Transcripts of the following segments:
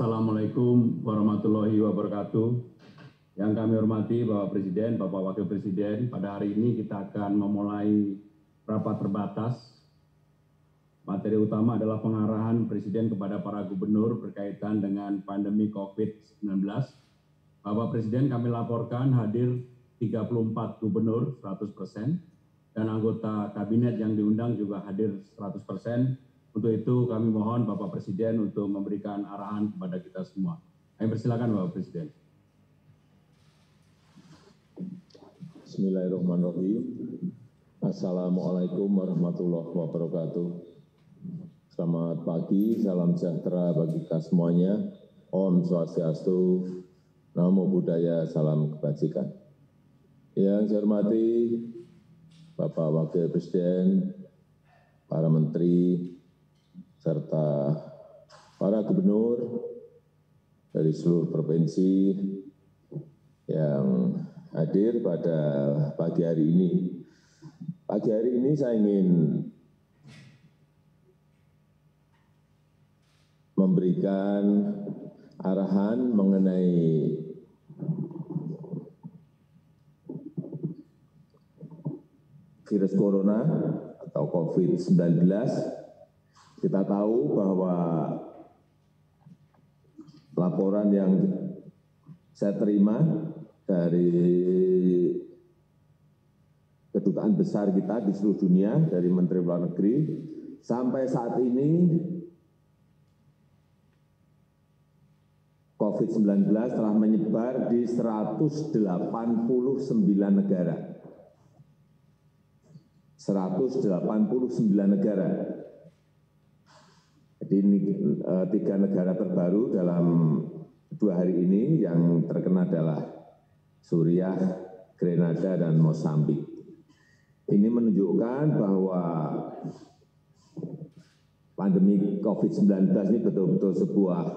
Assalamualaikum warahmatullahi wabarakatuh. Yang kami hormati Bapak Presiden, Bapak Wakil Presiden, pada hari ini kita akan memulai rapat terbatas. Materi utama adalah pengarahan Presiden kepada para gubernur berkaitan dengan pandemi COVID-19. Bapak Presiden, kami laporkan hadir 34 gubernur 100%, dan anggota kabinet yang diundang juga hadir 100%. Untuk itu kami mohon Bapak Presiden untuk memberikan arahan kepada kita semua. Kami persilakan Bapak Presiden. Bismillahirrahmanirrahim. Assalamualaikum warahmatullahi wabarakatuh. Selamat pagi, salam sejahtera bagi kita semuanya. Om Swastiastu, Namo Buddhaya, salam kebajikan. Yang saya hormati Bapak Wakil Presiden, para menteri, serta para gubernur dari seluruh provinsi yang hadir pada pagi hari ini. Pagi hari ini saya ingin memberikan arahan mengenai virus corona atau COVID-19. Kita tahu bahwa laporan yang saya terima dari kedutaan besar kita di seluruh dunia, dari Menteri Luar Negeri, sampai saat ini COVID-19 telah menyebar di 189 negara. 189 negara. Jadi ini 3 negara terbaru dalam 2 hari ini yang terkena adalah Suriah, Grenada, dan Mozambik. Ini menunjukkan bahwa pandemi COVID-19 ini betul-betul sebuah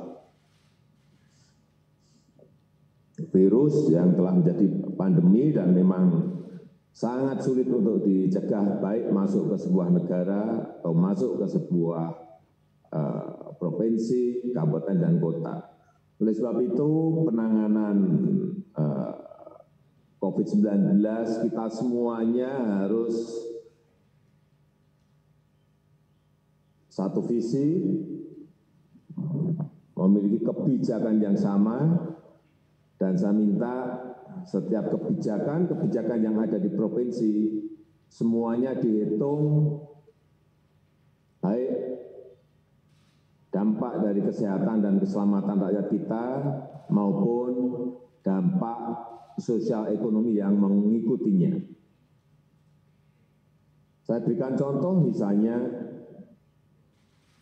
virus yang telah menjadi pandemi dan memang sangat sulit untuk dicegah, baik masuk ke sebuah negara atau masuk ke sebuah provinsi, kabupaten, dan kota. Oleh sebab itu, penanganan COVID-19 kita semuanya harus satu visi, memiliki kebijakan yang sama, dan saya minta setiap kebijakan yang ada di provinsi, semuanya dihitung baik dampak dari kesehatan dan keselamatan rakyat kita maupun dampak sosial ekonomi yang mengikutinya. Saya berikan contoh misalnya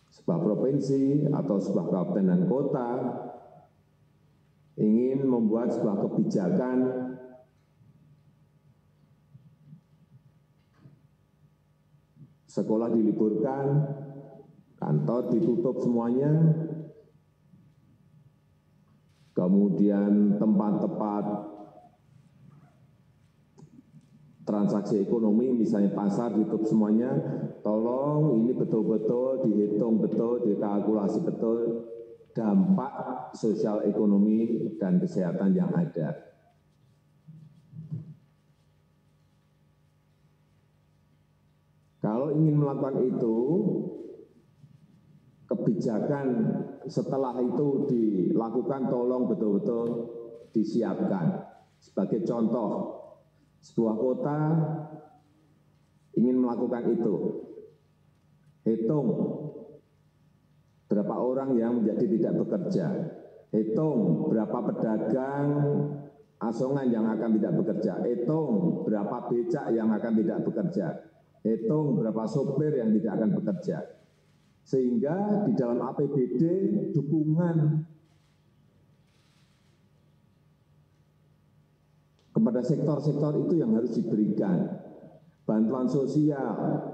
sebuah provinsi atau sebuah kabupaten dan kota ingin membuat sebuah kebijakan sekolah diliburkan, kantor ditutup semuanya, kemudian tempat-tempat transaksi ekonomi, misalnya pasar ditutup semuanya, tolong ini betul-betul dihitung betul, dikalkulasi betul dampak sosial ekonomi dan kesehatan yang ada. Kalau ingin melakukan itu, kebijakan setelah itu dilakukan tolong betul-betul disiapkan. Sebagai contoh, sebuah kota ingin melakukan itu, hitung berapa orang yang menjadi tidak bekerja, hitung berapa pedagang asongan yang akan tidak bekerja, hitung berapa becak yang akan tidak bekerja, hitung berapa sopir yang tidak akan bekerja. Sehingga di dalam APBD dukungan kepada sektor-sektor itu yang harus diberikan. Bantuan sosial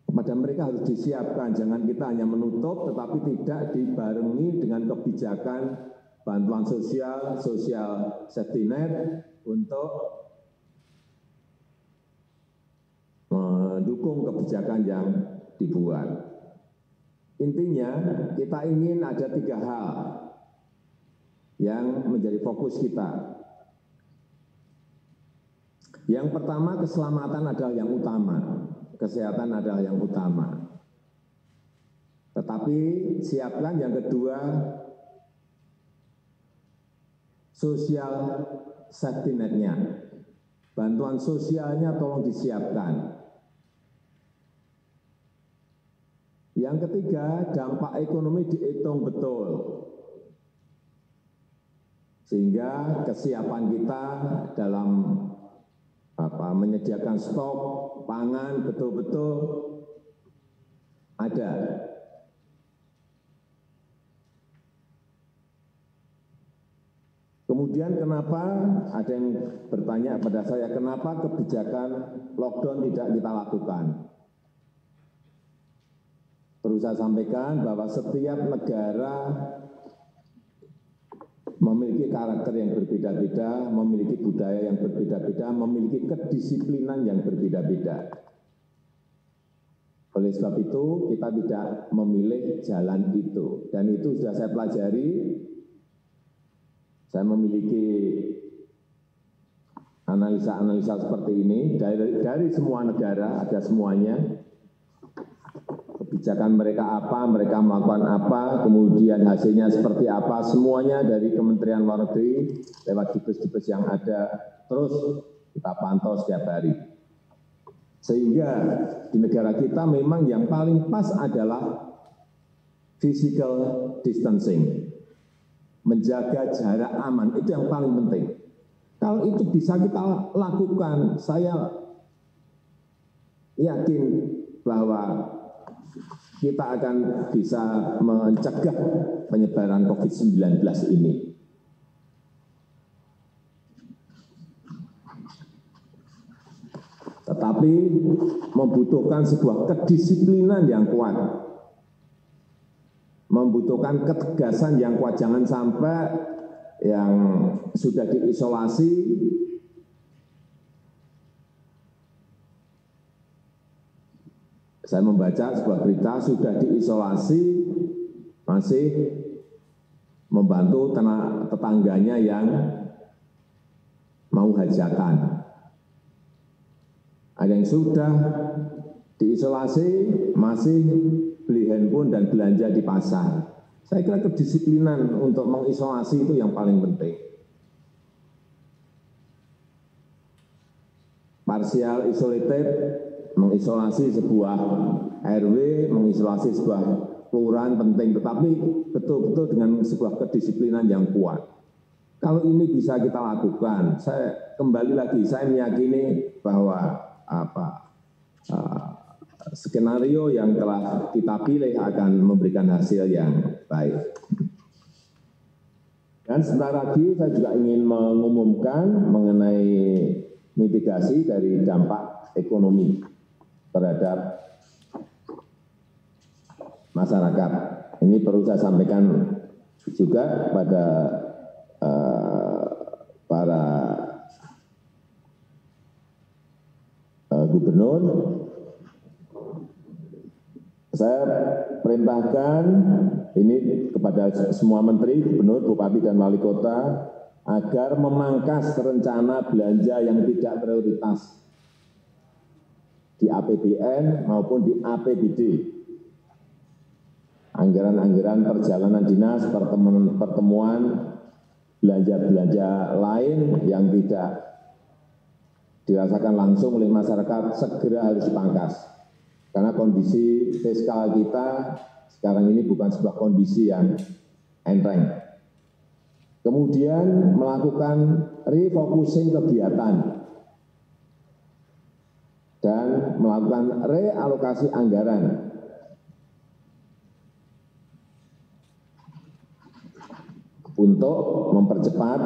kepada mereka harus disiapkan. Jangan kita hanya menutup tetapi tidak dibarengi dengan kebijakan bantuan sosial, social safety net untuk mendukung kebijakan yang dibuat. intinya kita ingin ada 3 hal yang menjadi fokus kita. Yang pertama, keselamatan adalah yang utama, kesehatan adalah yang utama. Tetapi siapkan yang kedua, sosial safety net-nya. Bantuan sosialnya tolong disiapkan. Yang ketiga, dampak ekonomi dihitung betul. Sehingga kesiapan kita dalam menyediakan stok pangan betul-betul ada. Kemudian kenapa ada yang bertanya pada saya, kenapa kebijakan lockdown tidak kita lakukan? Perlu saya sampaikan bahwa setiap negara memiliki karakter yang berbeda-beda, memiliki budaya yang berbeda-beda, memiliki kedisiplinan yang berbeda-beda. Oleh sebab itu, kita tidak memilih jalan itu. Dan itu sudah saya pelajari. Saya memiliki analisa-analisa seperti ini dari semua negara, ada semuanya. Kebijakan mereka apa, mereka melakukan apa, kemudian hasilnya seperti apa, semuanya dari Kementerian Luar Negeri, lewat dubes-dubes yang ada, terus kita pantau setiap hari. Sehingga di negara kita memang yang paling pas adalah physical distancing. Menjaga jarak aman, itu yang paling penting. Kalau itu bisa kita lakukan, saya yakin bahwa kita akan bisa mencegah penyebaran COVID-19 ini. Tetapi membutuhkan sebuah kedisiplinan yang kuat, membutuhkan ketegasan yang kuat. Jangan sampai yang sudah diisolasi saya membaca sebuah berita sudah diisolasi masih membantu tetangganya yang mau hajatan. Ada yang sudah diisolasi masih beli handphone dan belanja di pasar. Saya kira kedisiplinan untuk mengisolasi itu yang paling penting. Partial isolated, mengisolasi sebuah RW, mengisolasi sebuah kelurahan penting, tetapi betul-betul dengan sebuah kedisiplinan yang kuat. Kalau ini bisa kita lakukan, saya kembali lagi, saya meyakini bahwa skenario yang telah kita pilih akan memberikan hasil yang baik. Dan sebentar lagi saya juga ingin mengumumkan mengenai mitigasi dari dampak ekonomi terhadap masyarakat. Ini perlu saya sampaikan juga pada para gubernur. Saya perintahkan ini kepada semua menteri, gubernur, bupati, dan wali kota agar memangkas rencana belanja yang tidak prioritas di APBN maupun di APBD. Anggaran-anggaran perjalanan dinas, pertemuan, belanja-belanja lain yang tidak dirasakan langsung oleh masyarakat segera harus dipangkas. Karena kondisi fiskal kita sekarang ini bukan sebuah kondisi yang enteng. Kemudian melakukan refocusing kegiatan dan melakukan realokasi anggaran. Untuk mempercepat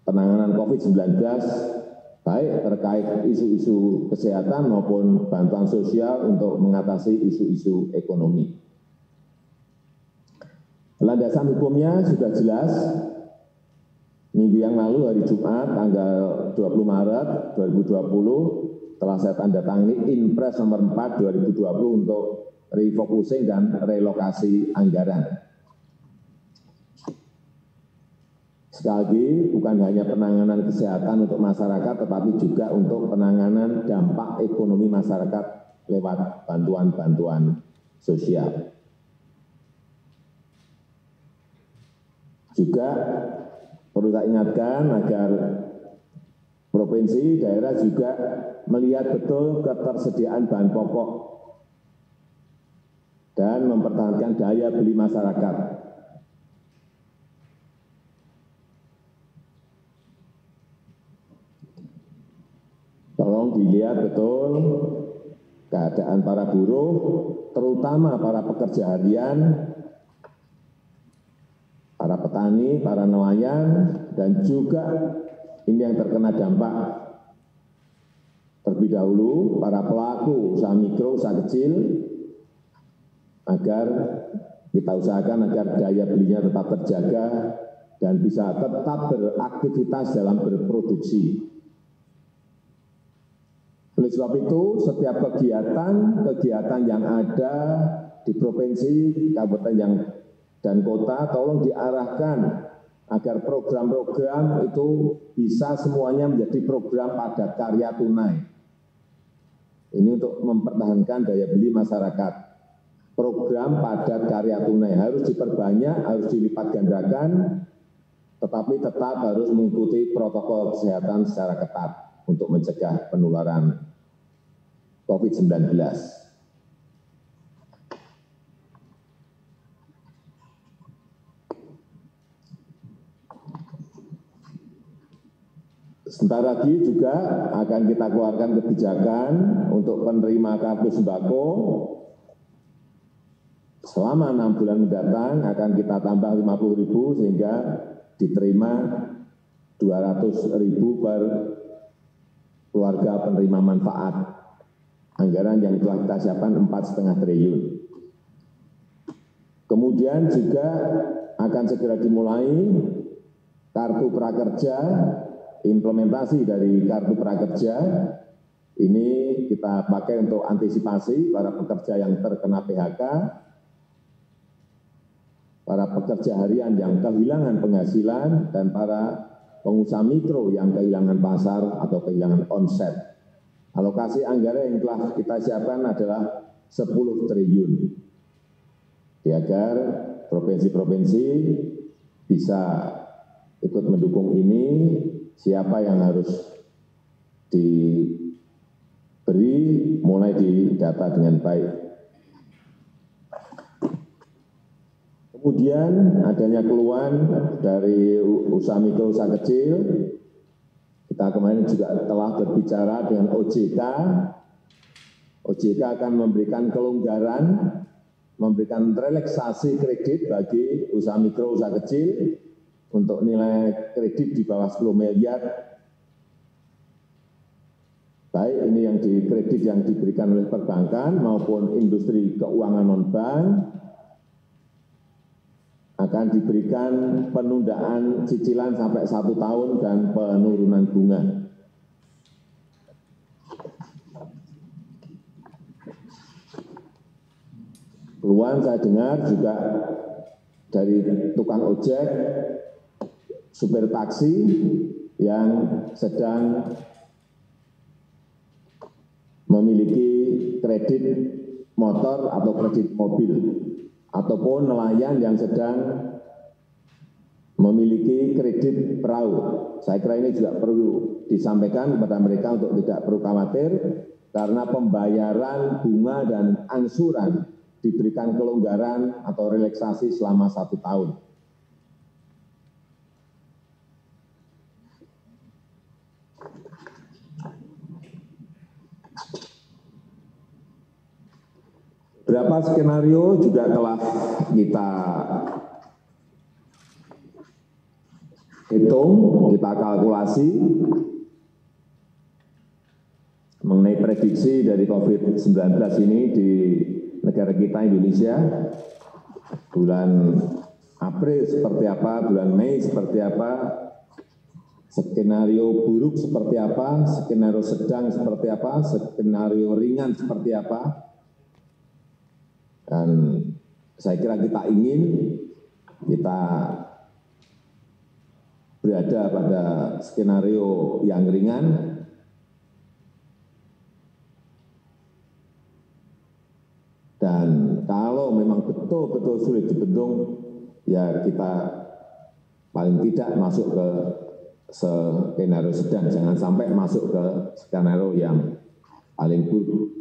penanganan COVID-19, baik terkait isu-isu kesehatan maupun bantuan sosial untuk mengatasi isu-isu ekonomi. Landasan hukumnya sudah jelas. Minggu yang lalu hari Jumat tanggal 20 Maret 2020 telah saya tanda tangani Inpres nomor 4 2020 untuk refocusing dan relokasi anggaran. Sekali lagi, bukan hanya penanganan kesehatan untuk masyarakat, tetapi juga untuk penanganan dampak ekonomi masyarakat lewat bantuan-bantuan sosial. Juga perlu saya ingatkan agar provinsi, daerah juga melihat betul ketersediaan bahan pokok dan mempertahankan daya beli masyarakat. Tolong dilihat betul keadaan para buruh, terutama para pekerja harian, para petani, para nelayan, dan juga ini yang terkena dampak terlebih dahulu, para pelaku usaha mikro, usaha kecil, agar kita usahakan agar daya belinya tetap terjaga dan bisa tetap beraktivitas dalam berproduksi. Oleh sebab itu, setiap kegiatan yang ada di provinsi, kabupaten dan kota, tolong diarahkan agar program-program itu bisa semuanya menjadi program padat karya tunai. Ini untuk mempertahankan daya beli masyarakat. Program padat karya tunai harus diperbanyak, harus dilipat gandakan, tetapi tetap harus mengikuti protokol kesehatan secara ketat untuk mencegah penularan COVID-19. Sebentar lagi juga akan kita keluarkan kebijakan untuk penerima kartu sembako. Selama 6 bulan mendatang akan kita tambah 50.000 sehingga diterima 200.000 per keluarga penerima manfaat. Anggaran yang telah kita siapkan 4,5 triliun. Kemudian juga akan segera dimulai kartu prakerja, implementasi dari kartu prakerja. Ini kita pakai untuk antisipasi para pekerja yang terkena PHK, para pekerja harian yang kehilangan penghasilan, dan para pengusaha mikro yang kehilangan pasar atau kehilangan omset. Alokasi anggaran yang telah kita siapkan adalah 10 triliun. Agar provinsi-provinsi bisa ikut mendukung ini, siapa yang harus diberi mulai didata dengan baik. Kemudian adanya keluhan dari usaha mikro, usaha kecil. Kita kemarin juga telah berbicara dengan OJK. OJK akan memberikan kelonggaran, memberikan relaksasi kredit bagi usaha mikro, usaha kecil untuk nilai kredit di bawah 10 miliar. Baik ini yang di kredit yang diberikan oleh perbankan maupun industri keuangan non-bank, akan diberikan penundaan cicilan sampai 1 tahun dan penurunan bunga. Keluhan saya dengar juga dari tukang ojek, supir taksi yang sedang memiliki kredit motor atau kredit mobil, ataupun nelayan yang sedang memiliki kredit perahu. Saya kira ini juga perlu disampaikan kepada mereka untuk tidak perlu khawatir, karena pembayaran bunga dan angsuran diberikan kelonggaran atau relaksasi selama 1 tahun. Beberapa skenario juga telah kita hitung, kita kalkulasi mengenai prediksi dari COVID-19 ini di negara kita Indonesia. Bulan April seperti apa, bulan Mei seperti apa, skenario buruk seperti apa, skenario sedang seperti apa, skenario ringan seperti apa. Dan saya kira kita ingin kita berada pada skenario yang ringan, dan kalau memang betul-betul sulit dibendung, ya kita paling tidak masuk ke skenario sedang, jangan sampai masuk ke skenario yang paling buruk.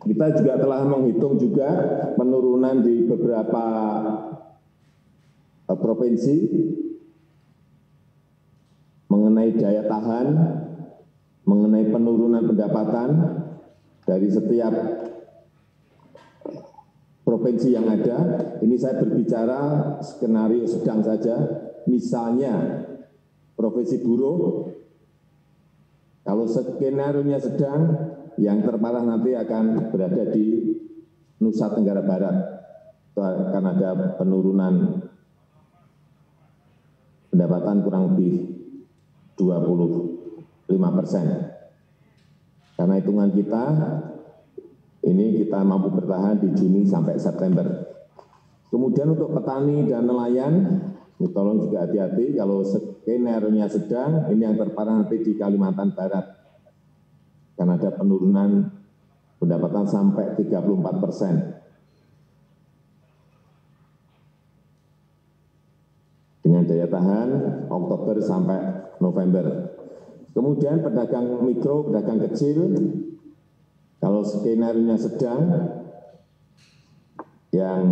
Kita juga telah menghitung juga penurunan di beberapa provinsi mengenai daya tahan, mengenai penurunan pendapatan dari setiap provinsi yang ada. Ini saya berbicara skenario sedang saja, misalnya provinsi buruh, kalau skenario-nya sedang, yang terparah nanti akan berada di Nusa Tenggara Barat. Itu akan ada penurunan pendapatan kurang lebih 25%. Karena hitungan kita, ini kita mampu bertahan di Juni sampai September. Kemudian untuk petani dan nelayan, tolong juga hati-hati, kalau skenario-nya sedang, ini yang terparah nanti di Kalimantan Barat. Karena ada penurunan pendapatan sampai 34%. Dengan daya tahan Oktober sampai November. Kemudian pedagang mikro, pedagang kecil, kalau skenario-nya sedang, yang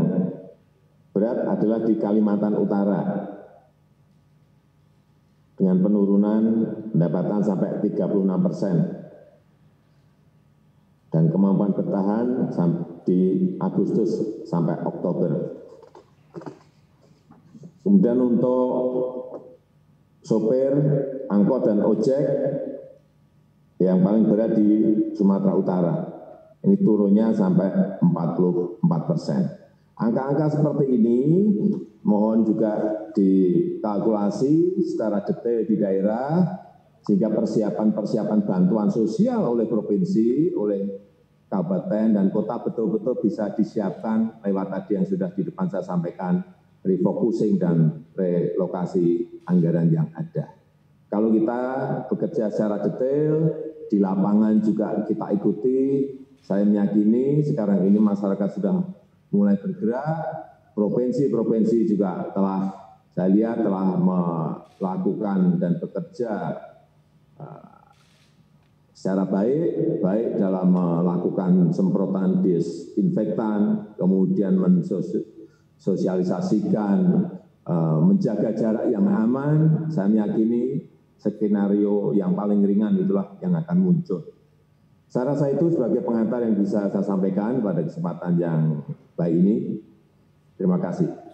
berat adalah di Kalimantan Utara. Dengan penurunan pendapatan sampai 36%. Dan kemampuan bertahan di Agustus sampai Oktober. Kemudian untuk sopir, angkot, dan ojek, yang paling berat di Sumatera Utara. Ini turunnya sampai 44%. Angka-angka seperti ini mohon juga dikalkulasi secara detail di daerah, sehingga persiapan-persiapan bantuan sosial oleh provinsi, oleh kabupaten dan kota betul-betul bisa disiapkan lewat tadi yang sudah di depan saya sampaikan, refocusing dan relokasi anggaran yang ada. Kalau kita bekerja secara detail, di lapangan juga kita ikuti, saya meyakini sekarang ini masyarakat sudah mulai bergerak, provinsi-provinsi juga telah, saya lihat telah melakukan dan bekerja secara baik dalam melakukan semprotan disinfektan, kemudian mensosialisasikan, menjaga jarak yang aman. Saya meyakini skenario yang paling ringan itulah yang akan muncul. Saya rasa itu sebagai pengantar yang bisa saya sampaikan pada kesempatan yang baik ini. Terima kasih.